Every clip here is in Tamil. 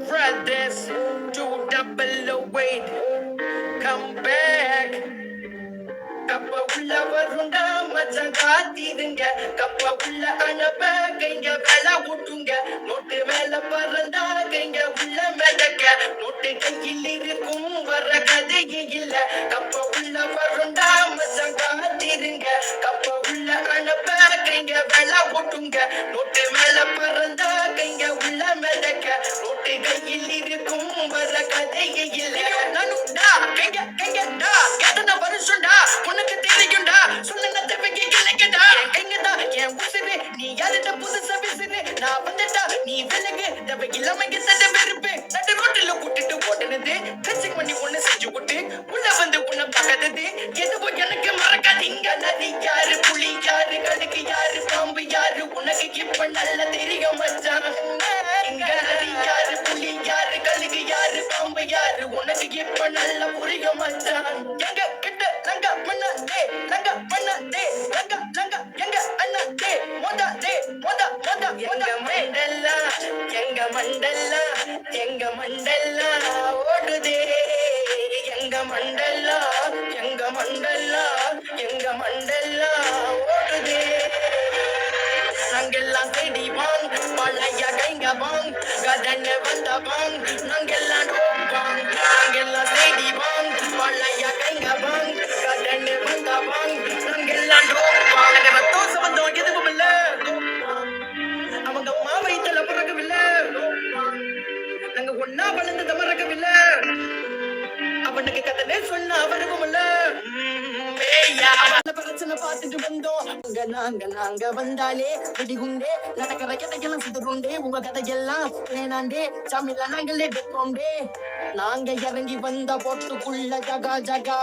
brothers, 208, come back. கப்ப உள்ள வருண்டா மச்சான் காத்திருங்க கப்ப உள்ள அனுப்ப கைங்க வேலை விட்டுங்க நோட்டு மேல பறந்தா கைங்க உள்ள மிதக்க நோட்டு கையில் இருக்கும் வர கதையே இல்ல கப்ப உள்ள வருண்டா மச்சான் காத்திருங்க கப்ப உள்ள அனுப்ப கைங்க வேலை விட்டுங்க நோட்டு மேல பறந்தா கைங்க உள்ள மிதக்க நோட்டு கையில் இருக்கும் வர கதையே இல்ல நானுண்டா கைங்க கைங்கடா கேட்டன வருஷம்டா உனக்கு தெரியும்டா சொல்லுங்க தேவைக்கு இல்லைங்கடா எங்கடா என் உசுரு நீ யாருட புதுசா விசுரு நான் வந்துட்டா நீ விலகு தேவை இல்லாம எத்தனை வெறுப்பு நடு ரோட்டில கூட்டிட்டு ஓடுனது கச்சிங் பண்ணி ஒண்ணு செஞ்சு விட்டு உள்ள வந்து உன்னை பார்க்காதது எதுவும் எனக்கு மறக்காதீங்க நதி யாரு புலி யாரு கடுக்கு யாரு பாம்பு யாரு உனக்கு இப்ப நல்ல தெரியும் மச்சான் இங்க நதி யாரு புலி யாரு கடுக்கு யாரு பாம்பு யாரு உனக்கு இப்ப நல்ல புரியும் மச்சான் எங்க கிட்ட லங்க பண்ண டே லங்க பண்ண டே லங்க லங்க எங்க அண்ணா டே மோதா டே மோதா மோதா எங்க மண்டல்லா எங்க மண்டல்லா எங்க மண்டல்லா ஓடுதே எங்க மண்டல்லா எங்க மண்டல்லா எங்க மண்டல்லா ஓடுதே நாங்கெல்லாம் தேடி வாங் பழைய கைங்க வாங் கதன்னு வந்த வாங் நாங்கெல்லாம் வாங் நாங்கெல்லாம் தேடி வாங் பழைய கைங்க வாங் கதன்னு வந்த வாங் நாங்கெல்லாம் வாங் ரத்தம் சம்பந்தம் எதுவும் இல்ல அவங்க மாவயித்தல பிறக்கவில்லை நாங்க ஒன்னா வளர்ந்தத மறக்கவில்லை அவனுக்கு கதனே சொன்ன அவருக்கும் இல்ல பிரச்சனை பார்த்துட்டு வந்தோம் நாங்க வந்தாலே வெடிகுண்டே நடக்கிற கதையெல்லாம் சிதறுண்டே உங்க கதையெல்லாம் வேணாண்டே சாமியில நாங்களே வைப்போம்டே நாங்க இறங்கி வந்த போட்டுக்குள்ள ஜகா ஜகா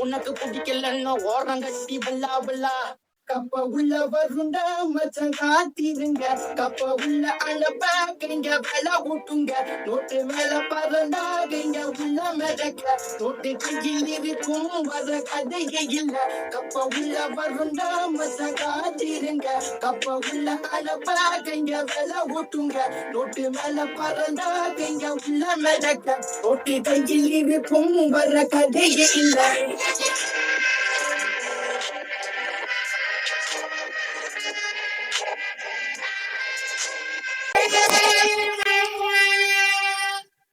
உனக்கு பிடிக்கலன்னா ஓரம் கட்டி பல்லா பல்லா கப்ப உள்ள வருண்டா மச்சான் காத்திருங்க கப்ப உள்ள அனுப்ப கைங்க வேலை விட்டுங்க நோட்டு மேல பறந்தா கைங்க உள்ள மிதக்க நோட்டு கையில் இருக்கும் வர கதையே இல்ல கப்ப உள்ள வருண்டா மச்சான் காத்திருங்க கப்ப உள்ள அனுப்ப கைங்க வேலை விட்டுங்க நோட்டு மேல பறந்தா கைங்க உள்ள மிதக்க நோட்டு கையில் இருக்கும் வர கதையே இல்ல